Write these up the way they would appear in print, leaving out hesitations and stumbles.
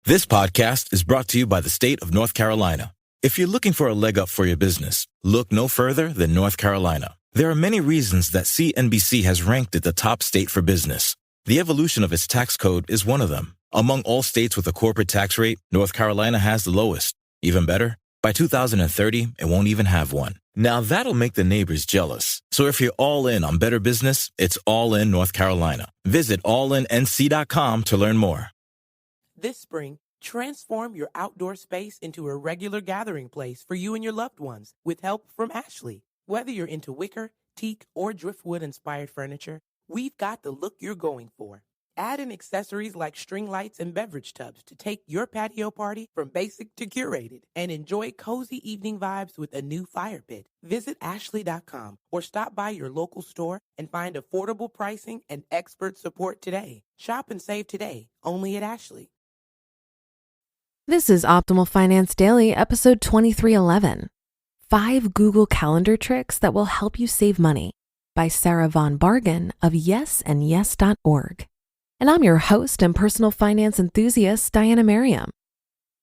This podcast is brought to you by the state of North Carolina. If you're looking for a leg up for your business, look no further than North Carolina. There are many reasons that CNBC has ranked it the top state for business. The evolution of its tax code is one of them. Among all states with a corporate tax rate, North Carolina has the lowest. Even better, by 2030, it won't even have one. Now that'll make the neighbors jealous. So if you're all in on better business, it's all in North Carolina. Visit allinnc.com to learn more. This spring, transform your outdoor space into a regular gathering place for you and your loved ones with help from Ashley. Whether you're into wicker, teak, or driftwood-inspired furniture, we've got the look you're going for. Add in accessories like string lights and beverage tubs to take your patio party from basic to curated and enjoy cozy evening vibes with a new fire pit. Visit Ashley.com or stop by your local store and find affordable pricing and expert support today. Shop and save today, only at Ashley. This is Optimal Finance Daily, episode 2311. 5 Google Calendar Tricks That Will Help You Save Money by Sarah Von Bargen of yesandyes.org. And I'm your host and personal finance enthusiast, Diana Merriam.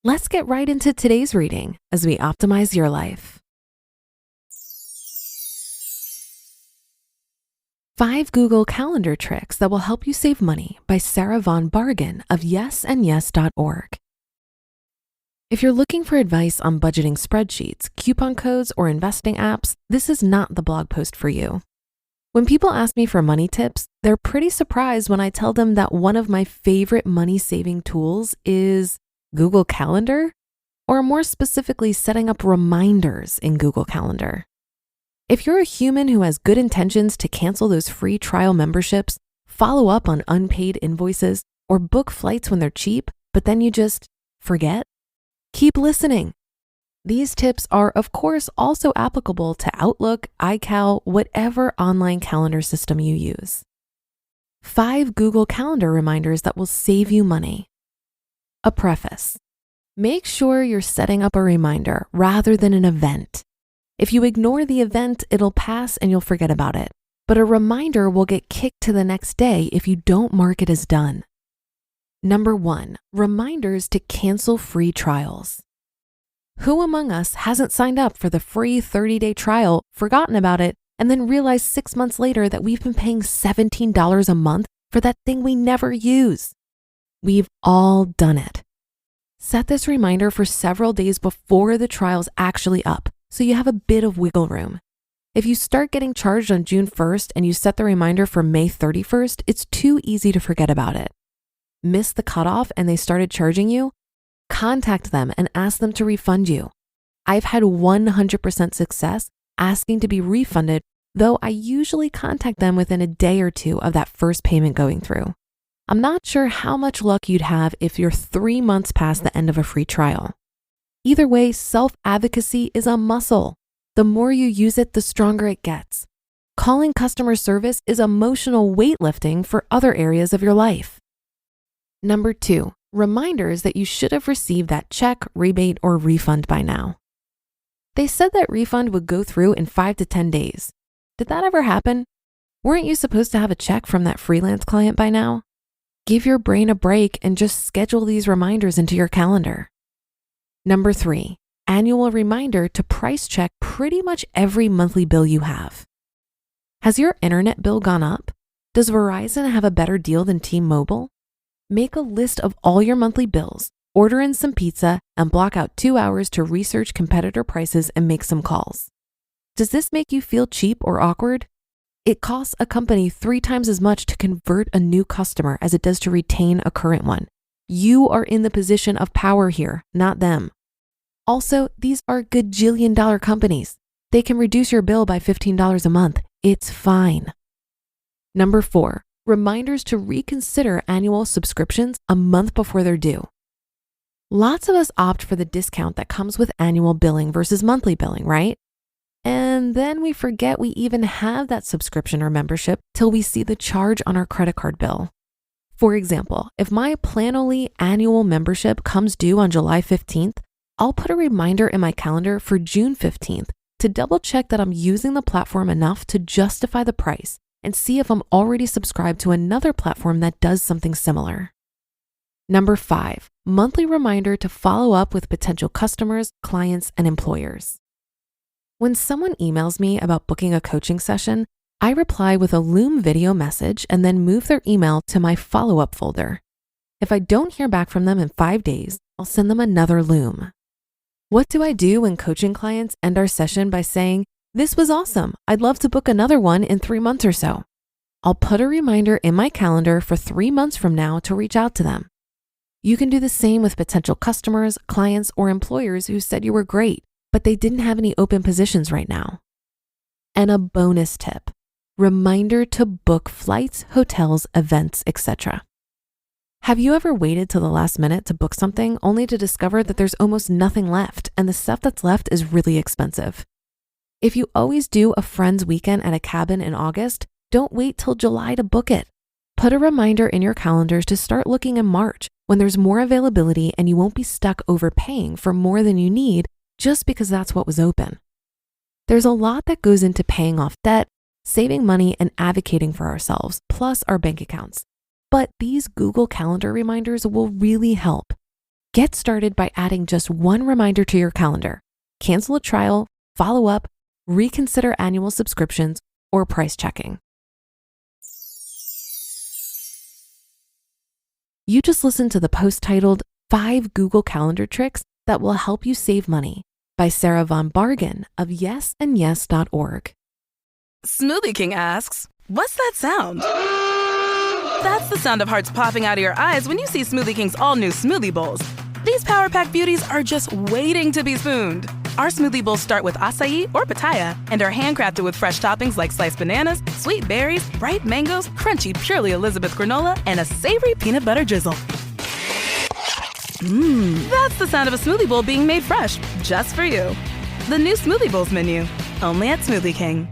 Let's get right into today's reading as we optimize your life. 5 Google Calendar Tricks That Will Help You Save Money by Sarah Von Bargen of yesandyes.org. If you're looking for advice on budgeting spreadsheets, coupon codes, or investing apps, this is not the blog post for you. When people ask me for money tips, they're pretty surprised when I tell them that one of my favorite money-saving tools is Google Calendar, or more specifically, setting up reminders in Google Calendar. If you're a human who has good intentions to cancel those free trial memberships, follow up on unpaid invoices, or book flights when they're cheap, but then you just forget, keep listening. These tips are, of course, also applicable to Outlook, iCal, whatever online calendar system you use. 5 Google Calendar reminders that will save you money. A preface. Make sure you're setting up a reminder rather than an event. If you ignore the event, it'll pass and you'll forget about it. But a reminder will get kicked to the next day if you don't mark it as done. Number 1, reminders to cancel free trials. Who among us hasn't signed up for the free 30-day trial, forgotten about it, and then realized 6 months later that we've been paying $17 a month for that thing we never use? We've all done it. Set this reminder for several days before the trial's actually up, so you have a bit of wiggle room. If you start getting charged on June 1st and you set the reminder for May 31st, it's too easy to forget about it. Miss the cutoff and they started charging you? Contact them and ask them to refund you. I've had 100% success asking to be refunded, though I usually contact them within a day or two of that first payment going through. I'm not sure how much luck you'd have if you're 3 months past the end of a free trial. Either way, self-advocacy is a muscle. The more you use it, the stronger it gets. Calling customer service is emotional weightlifting for other areas of your life. Number 2, reminders that you should have received that check, rebate, or refund by now. They said that refund would go through in 5 to 10 days. Did that ever happen? Weren't you supposed to have a check from that freelance client by now? Give your brain a break and just schedule these reminders into your calendar. Number 3, annual reminder to price check pretty much every monthly bill you have. Has your internet bill gone up? Does Verizon have a better deal than T-Mobile? Make a list of all your monthly bills, order in some pizza, and block out 2 hours to research competitor prices and make some calls. Does this make you feel cheap or awkward? It costs a company 3 times as much to convert a new customer as it does to retain a current one. You are in the position of power here, not them. Also, these are gajillion-dollar companies. They can reduce your bill by $15 a month. It's fine. Number 4, reminders to reconsider annual subscriptions a month before they're due. Lots of us opt for the discount that comes with annual billing versus monthly billing, right? And then we forget we even have that subscription or membership till we see the charge on our credit card bill. For example, if my Planoly annual membership comes due on July 15th, I'll put a reminder in my calendar for June 15th to double check that I'm using the platform enough to justify the price and see if I'm already subscribed to another platform that does something similar. Number 5, monthly reminder to follow up with potential customers, clients, and employers. When someone emails me about booking a coaching session, I reply with a Loom video message and then move their email to my follow-up folder. If I don't hear back from them in 5 days, I'll send them another Loom. What do I do when coaching clients end our session by saying, "This was awesome. I'd love to book another one in 3 months or so"? I'll put a reminder in my calendar for 3 months from now to reach out to them. You can do the same with potential customers, clients, or employers who said you were great, but they didn't have any open positions right now. And a bonus tip, reminder to book flights, hotels, events, etc. Have you ever waited till the last minute to book something only to discover that there's almost nothing left and the stuff that's left is really expensive? If you always do a friend's weekend at a cabin in August, don't wait till July to book it. Put a reminder in your calendars to start looking in March when there's more availability and you won't be stuck overpaying for more than you need just because that's what was open. There's a lot that goes into paying off debt, saving money, and advocating for ourselves, plus our bank accounts. But these Google Calendar reminders will really help. Get started by adding just one reminder to your calendar. Cancel a trial, follow up, reconsider annual subscriptions, or price checking. You just listened to the post titled 5 Google Calendar Tricks That Will Help You Save Money by Sarah Von Bargen of yesandyes.org. Smoothie King asks, what's that sound? That's the sound of hearts popping out of your eyes when you see Smoothie King's all-new smoothie bowls. These Power Pack beauties are just waiting to be spooned. Our smoothie bowls start with acai or pitaya and are handcrafted with fresh toppings like sliced bananas, sweet berries, ripe mangoes, crunchy Purely Elizabeth granola, and a savory peanut butter drizzle. That's the sound of a smoothie bowl being made fresh, just for you. The new Smoothie Bowls menu, only at Smoothie King.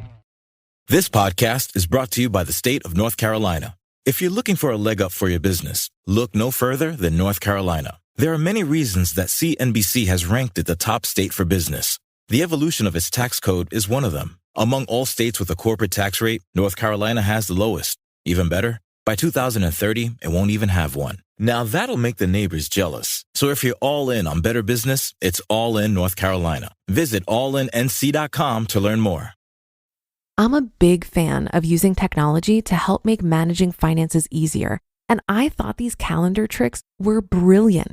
This podcast is brought to you by the state of North Carolina. If you're looking for a leg up for your business, look no further than North Carolina. There are many reasons that CNBC has ranked it the top state for business. The evolution of its tax code is one of them. Among all states with a corporate tax rate, North Carolina has the lowest. Even better, by 2030, it won't even have one. Now that'll make the neighbors jealous. So if you're all in on better business, it's all in North Carolina. Visit allinnc.com to learn more. I'm a big fan of using technology to help make managing finances easier, and I thought these calendar tricks were brilliant.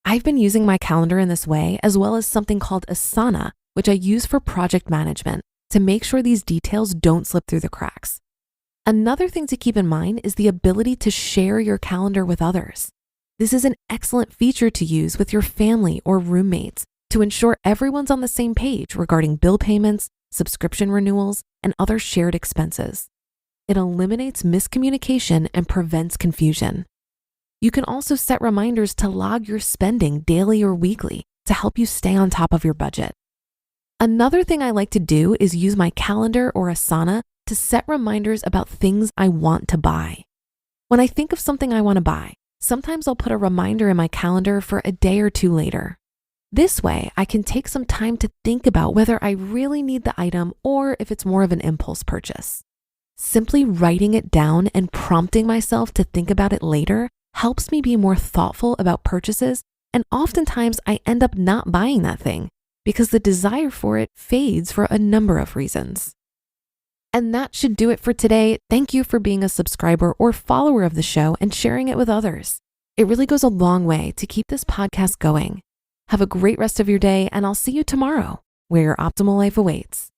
I've been using my calendar in this way, as well as something called Asana, which I use for project management to make sure these details don't slip through the cracks. Another thing to keep in mind is the ability to share your calendar with others. This is an excellent feature to use with your family or roommates to ensure everyone's on the same page regarding bill payments, subscription renewals, and other shared expenses. It eliminates miscommunication and prevents confusion. You can also set reminders to log your spending daily or weekly to help you stay on top of your budget. Another thing I like to do is use my calendar or Asana to set reminders about things I want to buy. When I think of something I want to buy, sometimes I'll put a reminder in my calendar for a day or two later. This way, I can take some time to think about whether I really need the item or if it's more of an impulse purchase. Simply writing it down and prompting myself to think about it later helps me be more thoughtful about purchases, and oftentimes I end up not buying that thing because the desire for it fades for a number of reasons. And that should do it for today. Thank you for being a subscriber or follower of the show and sharing it with others. It really goes a long way to keep this podcast going. Have a great rest of your day, and I'll see you tomorrow, where your optimal life awaits.